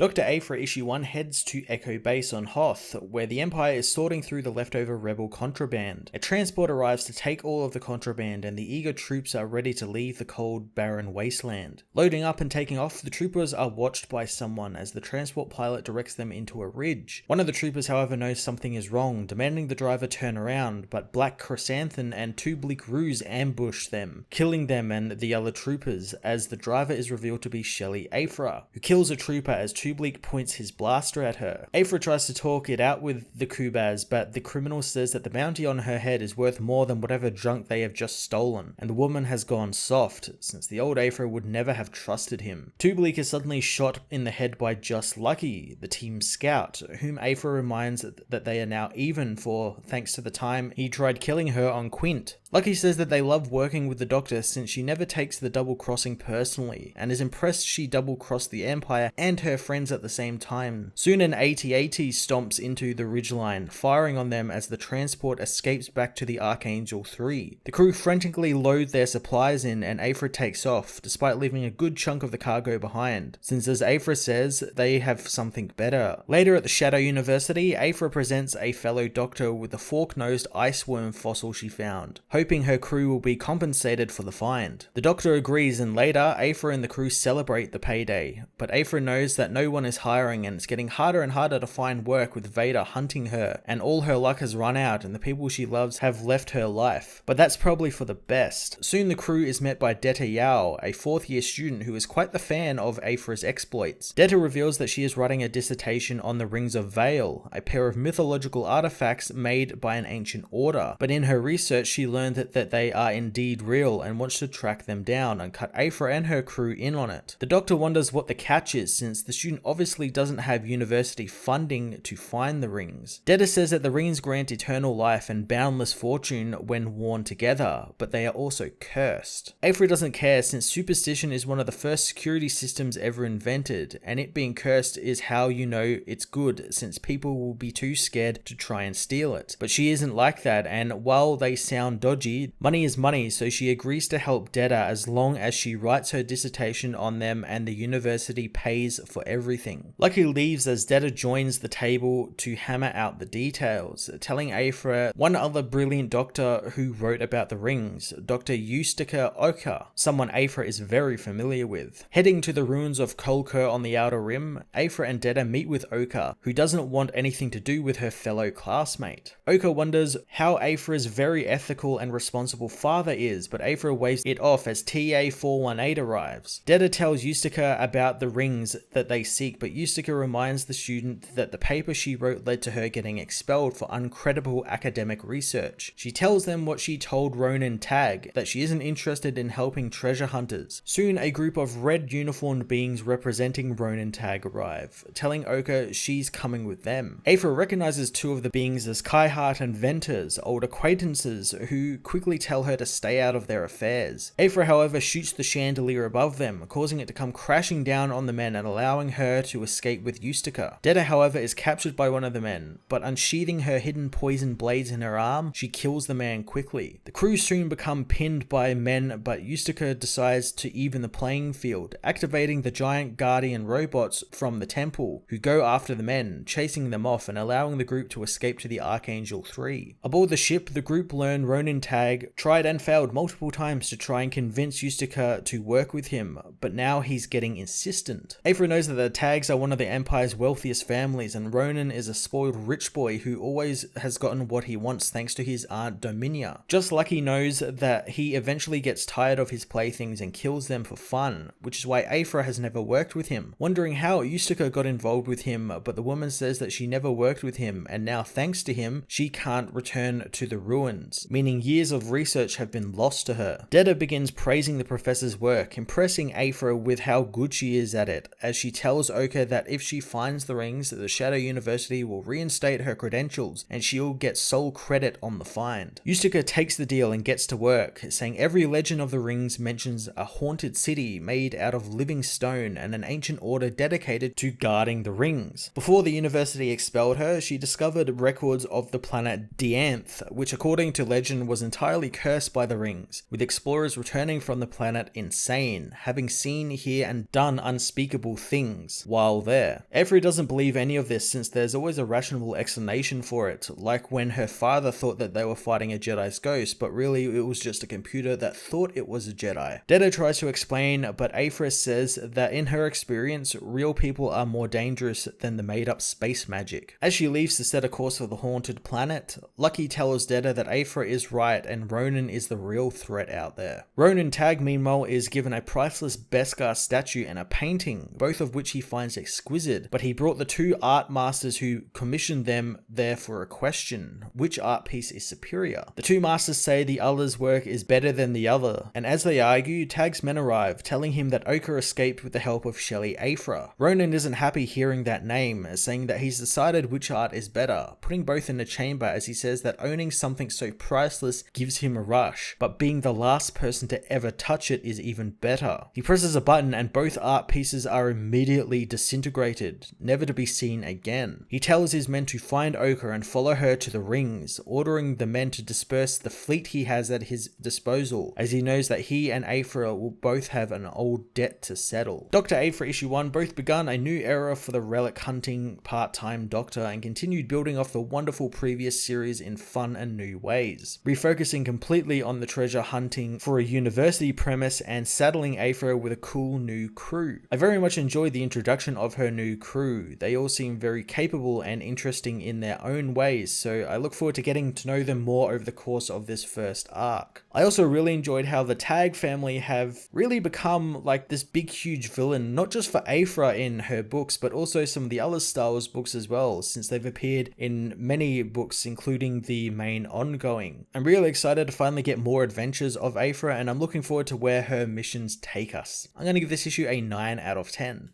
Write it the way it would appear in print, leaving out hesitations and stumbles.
Dr. Aphra Issue 1 heads to Echo Base on Hoth, where the Empire is sorting through the leftover rebel contraband. A transport arrives to take all of the contraband, and the eager troops are ready to leave the cold, barren wasteland. Loading up and taking off, the troopers are watched by someone as the transport pilot directs them into a ridge. One of the troopers, however, knows something is wrong, demanding the driver turn around, but Black Chrysanthemum and two Bleak Roos ambush them, killing them and the other troopers, as the driver is revealed to be Shelly Aphra, who kills a trooper as Two Bleak points his blaster at her. Aphra tries to talk it out with the Kubaz, but the criminal says that the bounty on her head is worth more than whatever junk they have just stolen, and the woman has gone soft, since the old Aphra would never have trusted him. Two Bleak is suddenly shot in the head by Just Lucky, the team scout, whom Aphra reminds that they are now even for thanks to the time he tried killing her on Quint. Lucky says that they love working with the Doctor since she never takes the double crossing personally, and is impressed she double crossed the Empire and her friends at the same time. Soon an AT-AT stomps into the ridgeline, firing on them as the transport escapes back to the Archangel 3. The crew frantically load their supplies in, and Aphra takes off, despite leaving a good chunk of the cargo behind, since as Aphra says, they have something better. Later at the Shadow University, Aphra presents a fellow Doctor with the fork-nosed ice worm fossil she found, hoping her crew will be compensated for the find. The Doctor agrees, and later, Aphra and the crew celebrate the payday, but Aphra knows that no one is hiring and it's getting harder and harder to find work with Vader hunting her, and all her luck has run out and the people she loves have left her life. But that's probably for the best. Soon the crew is met by Detta Yao, a fourth-year student who is quite the fan of Aphra's exploits. Detta reveals that she is writing a dissertation on the Rings of Vale, a pair of mythological artifacts made by an ancient order, but in her research she learned that they are indeed real and wants to track them down and cut Aphra and her crew in on it. The Doctor wonders what the catch is, since the student obviously doesn't have university funding to find the rings. Detta says that the rings grant eternal life and boundless fortune when worn together, but they are also cursed. Aphra doesn't care, since superstition is one of the first security systems ever invented, and it being cursed is how you know it's good, since people will be too scared to try and steal it. But she isn't like that, and while they sound dodgy, money is money, so she agrees to help Detta as long as she writes her dissertation on them and the university pays for everything. Lucky leaves as Detta joins the table to hammer out the details, telling Aphra one other brilliant doctor who wrote about the rings, Dr. Ustica Oka, someone Aphra is very familiar with. Heading to the ruins of Kolkur on the Outer Rim, Aphra and Detta meet with Oka, who doesn't want anything to do with her fellow classmate. Oka wonders how Aphra's very ethical and responsible father is, but Aphra waves it off as TA-418 arrives. Detta tells Ustica about the rings that they seek, but Ustica reminds the student that the paper she wrote led to her getting expelled for uncredible academic research. She tells them what she told Ronen Tagge, that she isn't interested in helping treasure hunters. Soon a group of red uniformed beings representing Ronen Tagge arrive, telling Oka she's coming with them. Aphra recognizes two of the beings as Kaihart and Ventus, old acquaintances who quickly tell her to stay out of their affairs. Aphra, however, shoots the chandelier above them, causing it to come crashing down on the men and allowing her to escape with Ustica. Detta, however, is captured by one of the men, but unsheathing her hidden poison blades in her arm, she kills the man quickly. The crew soon become pinned by men, but Ustica decides to even the playing field, activating the giant guardian robots from the temple, who go after the men, chasing them off and allowing the group to escape to the Archangel 3. Aboard the ship, the group learn Ronen Tagge tried and failed multiple times to try and convince Ustica to work with him, but now he's getting insistent. Aphra knows that the Tagges are one of the Empire's wealthiest families, and Ronen is a spoiled rich boy who always has gotten what he wants thanks to his aunt Dominia. Just Lucky knows that he eventually gets tired of his playthings and kills them for fun, which is why Aphra has never worked with him, wondering how Ustica got involved with him, but the woman says that she never worked with him, and now thanks to him, she can't return to the ruins, meaning years of research have been lost to her. Detta begins praising the professor's work, impressing Aphra with how good she is at it, as she tells Oka that if she finds the rings, the Shadow University will reinstate her credentials and she'll get sole credit on the find. Ustica takes the deal and gets to work, saying every legend of the rings mentions a haunted city made out of living stone and an ancient order dedicated to guarding the rings. Before the university expelled her, she discovered records of the planet Dianth, which according to legend was entirely cursed by the rings, with explorers returning from the planet insane, having seen, hear and done unspeakable things. things while there. Aphra doesn't believe any of this since there's always a rational explanation for it, like when her father thought that they were fighting a Jedi's ghost, but really it was just a computer that thought it was a Jedi. Detta tries to explain, but Aphra says that in her experience, real people are more dangerous than the made-up space magic. As she leaves to set a course for the haunted planet, Lucky tells Detta that Aphra is right and Ronen is the real threat out there. Ronen Tagge, meanwhile, is given a priceless Beskar statue and a painting, both of which he finds exquisite, but he brought the two art masters who commissioned them there for a question: which art piece is superior? The two masters say the other's work is better than the other, and as they argue, Tagge's men arrive, telling him that Ochre escaped with the help of Shelley Aphra. Ronen isn't happy hearing that name, saying that he's decided which art is better, putting both in a chamber as he says that owning something so priceless gives him a rush, but being the last person to ever touch it is even better. He presses a button and both art pieces are immediately disintegrated, never to be seen again. He tells his men to find Ochre and follow her to the rings, ordering the men to disperse the fleet he has at his disposal, as he knows that he and Aphra will both have an old debt to settle. Dr. Aphra Issue 1 both begun a new era for the relic hunting part-time doctor and continued building off the wonderful previous series in fun and new ways, refocusing completely on the treasure hunting for a university premise and saddling Aphra with a cool new crew. I very much enjoyed the introduction of her new crew. They all seem very capable and interesting in their own ways, so I look forward to getting to know them more over the course of this first arc. I also really enjoyed how the Tagge family have really become like this big huge villain, not just for Aphra in her books, but also some of the other Star Wars books as well, since they've appeared in many books, including the main ongoing. I'm really excited to finally get more adventures of Aphra, and I'm looking forward to where her missions take us. I'm going to give this issue a 9 out of 10.